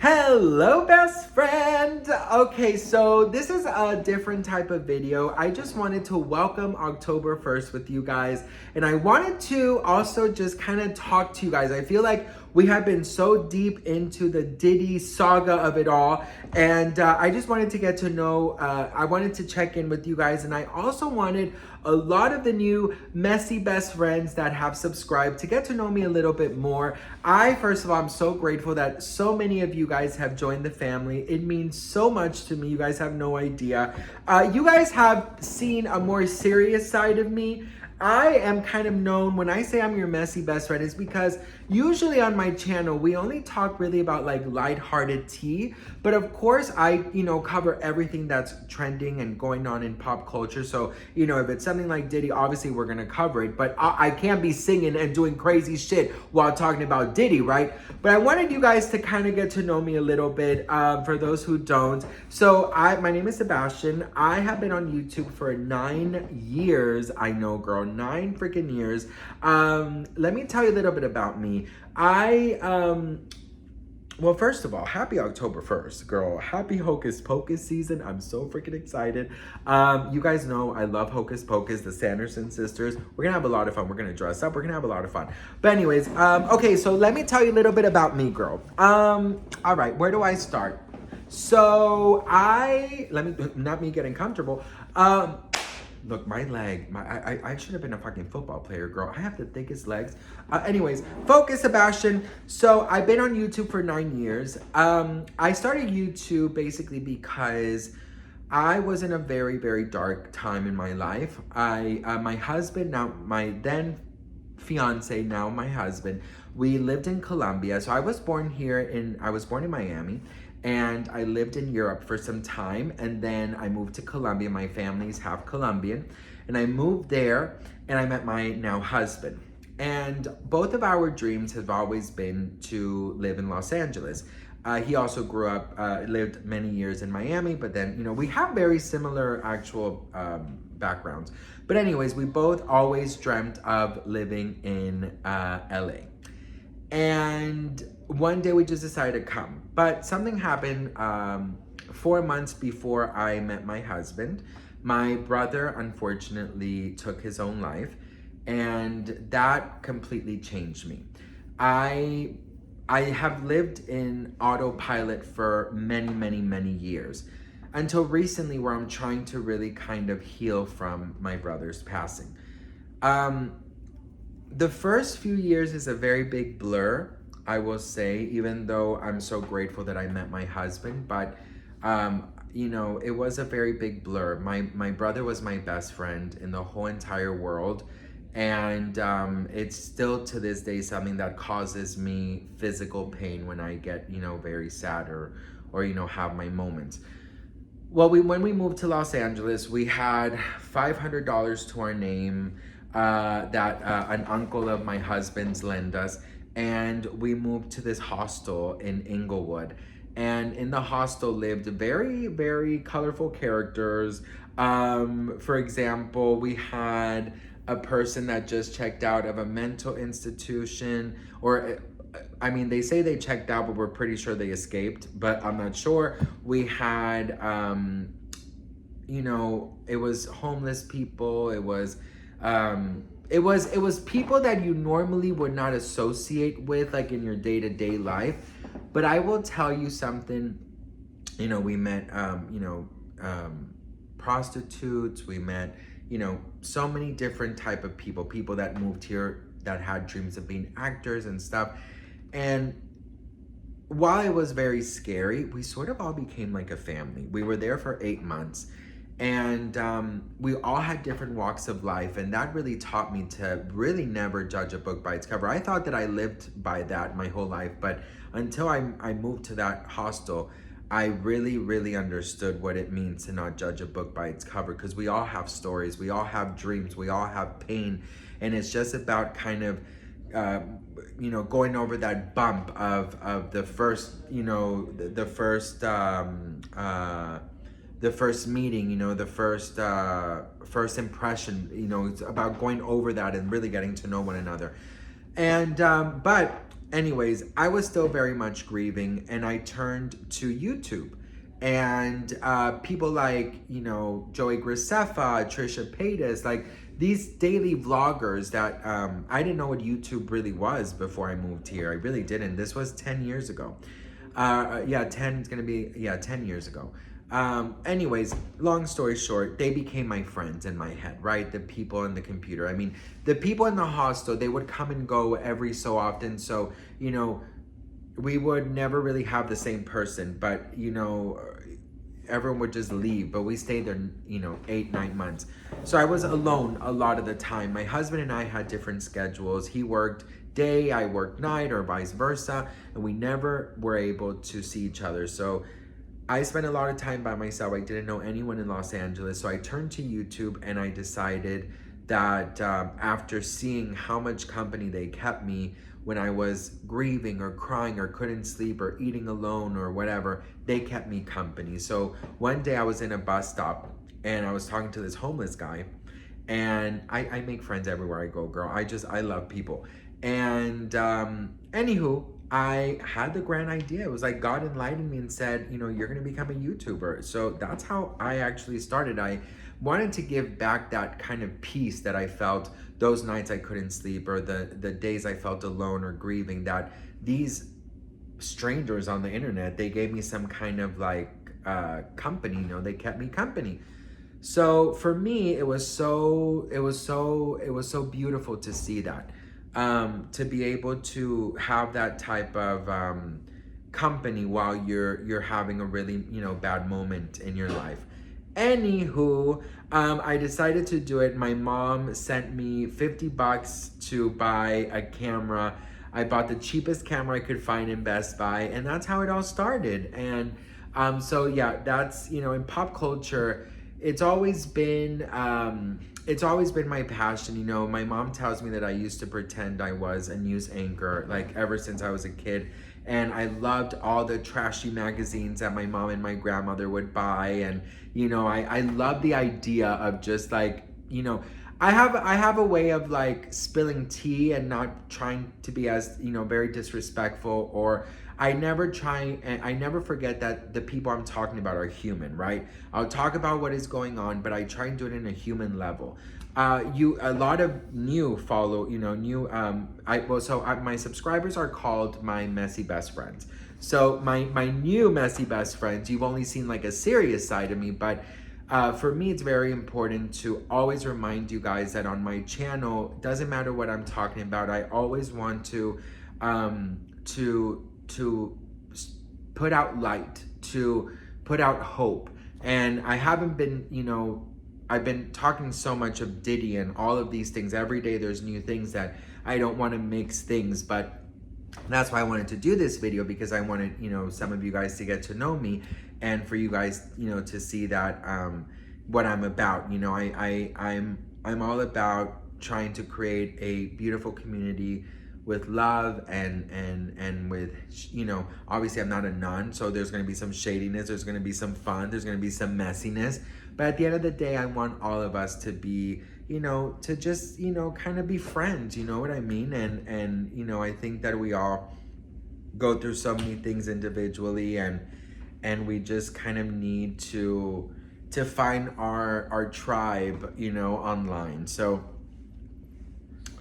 Hello, best friend. Okay, so this is a different type of video. I just wanted to welcome October 1st with you guys. And I wanted to also just kind of talk to you guys. I feel like we have been so deep into the Diddy saga of it all. And I just wanted to get to know, I wanted to check in with you guys. And I also wanted a lot of the new messy best friends that have subscribed to get to know me a little bit more. First of all, I'm so grateful that so many of you guys have joined the family. It means so much to me. You guys have no idea. You guys have seen a more serious side of me. I am kind of known, when I say I'm your messy best friend, is because usually on my channel, we only talk really about like lighthearted tea. But of course, I, cover everything that's trending and going on in pop culture. So, if it's something like Diddy, obviously we're going to cover it. But I can't be singing and doing crazy shit while talking about Diddy, right? But I wanted you guys to kind of get to know me a little bit, for those who don't. So my name is Sebastian. I have been on YouTube for 9 years. I know, girl, 9 freaking years. Let me tell you a little bit about me. Well, first of all, happy October 1st, girl. Happy Hocus Pocus season. I'm so freaking excited. You guys know I love Hocus Pocus, the Sanderson sisters. We're gonna have a lot of fun. We're gonna dress up. We're gonna have a lot of fun. But anyways, okay, so let me tell you a little bit about me, girl. All right, where do I start? So not me getting comfortable. Look, my leg, I should have been a fucking football player, girl. I have the thickest legs. Anyways, focus, Sebastian. So I've been on YouTube for 9 years. I started YouTube basically because I was in a very, very dark time in my life. My husband, now my then fiance, now my husband, we lived in Colombia. So I was born in Miami. And I lived in Europe for some time, and then I moved to Colombia. My family's half Colombian, and I moved there, and I met my now husband. And both of our dreams have always been to live in Los Angeles. He also lived many years in Miami, but then, we have very similar actual backgrounds. But anyways, we both always dreamt of living in LA. And one day we just decided to come. But something happened 4 months before I met my husband. My brother, unfortunately, took his own life. And that completely changed me. I have lived in autopilot for many, many, many years. Until recently, where I'm trying to really kind of heal from my brother's passing. The first few years is a very big blur, I will say, even though I'm so grateful that I met my husband. But, it was a very big blur. My brother was my best friend in the whole entire world. And it's still to this day something that causes me physical pain when I get, very sad or have my moments. Well, when we moved to Los Angeles, we had $500 to our name. That an uncle of my husband's lent us, and we moved to this hostel in Inglewood. And in the hostel lived very, very colorful characters. For example, we had a person that just checked out of a mental institution, they say they checked out, but we're pretty sure they escaped, but I'm not sure. We had, it was homeless people. It was people that you normally would not associate with, like in your day-to-day life. But I will tell you something, we met, prostitutes, we met, so many different type of people that moved here that had dreams of being actors and stuff. And while it was very scary, we sort of all became like a family. We were there for 8 months. And we all had different walks of life, and that really taught me to really never judge a book by its cover. I thought that I lived by that my whole life, but until I moved to that hostel, I really, really understood what it means to not judge a book by its cover, because we all have stories, we all have dreams, we all have pain, and it's just about kind of going over that bump of the first, the first meeting, the first impression, it's about going over that and really getting to know one another. And, but anyways, I was still very much grieving, and I turned to YouTube. And people like, you know, Joey Graceffa, Trisha Paytas, like these daily vloggers that I didn't know what YouTube really was before I moved here. I really didn't. This was 10 years ago. Yeah, 10, it's gonna be, yeah, 10 years ago. Anyways, long story short, they became my friends in my head, right? The people in the computer. I mean, the people in the hostel, they would come and go every so often. So, you know, we would never really have the same person, but, you know, everyone would just leave, but we stayed there, you know, 8-9 months. So I was alone a lot of the time. My husband and I had different schedules. He worked day, I worked night, or vice versa, and we never were able to see each other. So I spent a lot of time by myself. I didn't know anyone in Los Angeles. So I turned to YouTube, and I decided that after seeing how much company they kept me when I was grieving or crying or couldn't sleep or eating alone or whatever, they kept me company. So one day I was in a bus stop, and I was talking to this homeless guy, and I make friends everywhere I go, girl. I love people. And anywho, I had the grand idea. It was like God enlightened me and said, you know, you're going to become a YouTuber. So that's how I actually started. I wanted to give back that kind of peace that I felt those nights I couldn't sleep, or the days I felt alone or grieving, that these strangers on the internet, they gave me some kind of like company, you know, they kept me company. So for me, it was so beautiful to see that. To be able to have that type of company while you're having a really, you know, bad moment in your life. Anywho, I decided to do it. My mom sent me $50 to buy a camera. I bought the cheapest camera I could find in Best Buy, and that's how it all started. And so yeah, that's, you know, in pop culture, it's always been my passion. You know, my mom tells me that I used to pretend I was a news anchor, like ever since I was a kid. And I loved all the trashy magazines that my mom and my grandmother would buy. And, you know, I love the idea of just like, you know, I have a way of like spilling tea and not trying to be as, you know, very disrespectful, or I never forget that the people I'm talking about are human, right? I'll talk about what is going on, but I try and do it in a human level. A lot of new follow, you know, my subscribers are called my messy best friends. So my new messy best friends, you've only seen like a serious side of me, but for me, it's very important to always remind you guys that on my channel, doesn't matter what I'm talking about, I always want to put out light, to put out hope. And I haven't been, you know, I've been talking so much of Diddy and all of these things. Every day there's new things that I don't want to mix things, but that's why I wanted to do this video, because I wanted, you know, some of you guys to get to know me, and for you guys, you know, to see that what I'm about. You know, I'm all about trying to create a beautiful community with love and with, you know, obviously I'm not a nun, so there's going to be some shadiness, there's going to be some fun, there's going to be some messiness, but at the end of the day, I want all of us to be, you know, to just, you know, kind of be friends, you know what I mean? And you know, I think that we all go through so many things individually, and we just kind of need to find our tribe, you know, online. So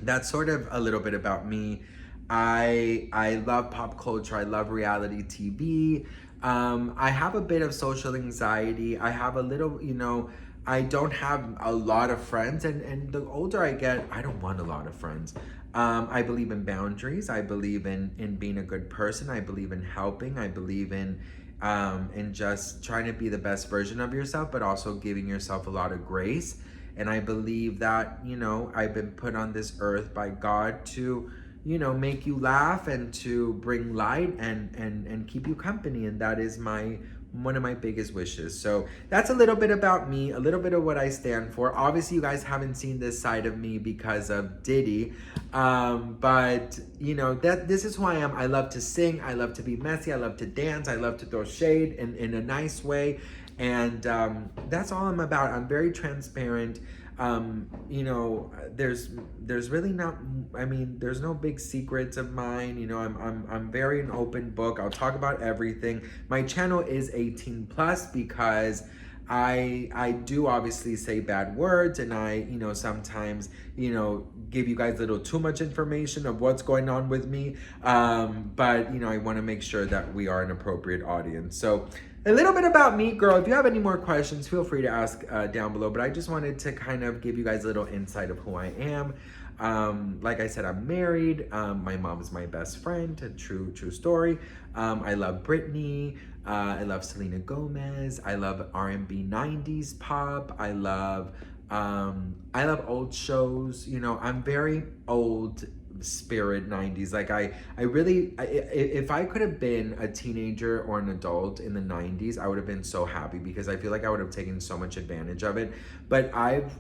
that's sort of a little bit about me. I love pop culture. I love reality TV. I have a bit of social anxiety. I have a little, you know, I don't have a lot of friends, and the older I get, I don't want a lot of friends. I believe in boundaries. I believe in being a good person. I believe in helping. I believe in just trying to be the best version of yourself, but also giving yourself a lot of grace. And I believe that, you know, I've been put on this earth by God to, you know, make you laugh and to bring light and keep you company. And that is one of my biggest wishes. So that's a little bit about me, a little bit of what I stand for. Obviously, you guys haven't seen this side of me because of Diddy. But, you know, this is who I am. I love to sing. I love to be messy. I love to dance. I love to throw shade in a nice way. And that's all I'm about. I'm very transparent. You know, there's really not, I mean, there's no big secrets of mine. You know, I'm very an open book. I'll talk about everything. My channel is 18 plus because I do obviously say bad words, and I, you know, sometimes, you know, give you guys a little too much information of what's going on with me. But you know, I want to make sure that we are an appropriate audience. So a little bit about me, girl. If you have any more questions, feel free to ask down below. But I just wanted to kind of give you guys a little insight of who I am. Like I said, I'm married. My mom is my best friend. A true story. I love Britney. I love Selena Gomez. I love R&B 90s pop. I love old shows. You know, I'm very old spirit 90s. Like I really, if I could have been a teenager or an adult in the 90s, I would have been so happy, because I feel like I would have taken so much advantage of it. But I've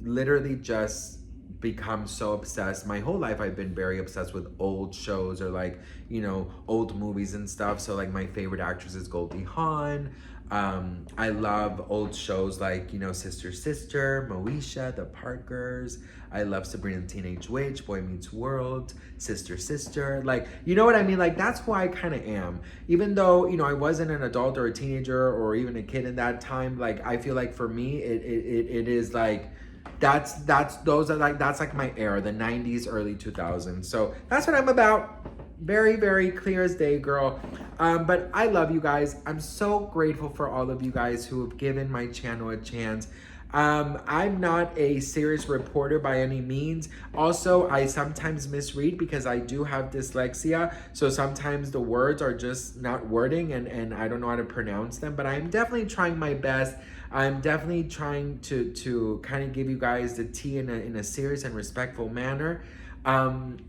literally just become so obsessed. My whole life I've been very obsessed with old shows, or like, you know, old movies and stuff. So like my favorite actress is Goldie Hawn. I love old shows like, you know, Sister Sister, Moesha, The Parkers. I love Sabrina the Teenage Witch, Boy Meets World, Sister Sister. Like, you know what I mean? Like, that's who I kind of am. Even though, you know, I wasn't an adult or a teenager or even a kid in that time, like, I feel like for me, it is like, that's like my era, the 90s, early 2000s. So that's what I'm about. Very, very clear as day, girl. But I love you guys. I'm so grateful for all of you guys who have given my channel a chance. I'm not a serious reporter by any means. Also, I sometimes misread because I do have dyslexia. So sometimes the words are just not wording, and I don't know how to pronounce them. But I'm definitely trying my best. I'm definitely trying to kind of give you guys the tea in a serious and respectful manner.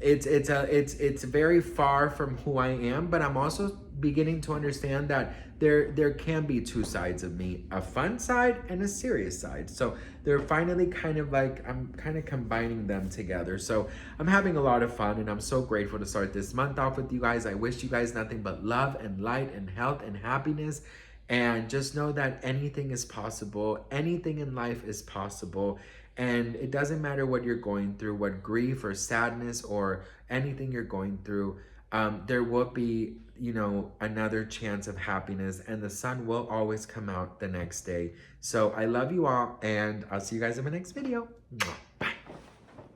It's very far from who I am, but I'm also beginning to understand that there can be two sides of me, a fun side and a serious side. So they're finally kind of like, I'm kind of combining them together. So I'm having a lot of fun, and I'm so grateful to start this month off with you guys. I wish you guys nothing but love and light and health and happiness. And just know that anything is possible. Anything in life is possible. And it doesn't matter what you're going through, what grief or sadness or anything you're going through, there will be, you know, another chance of happiness, and the sun will always come out the next day. So I love you all, and I'll see you guys in my next video. Mwah.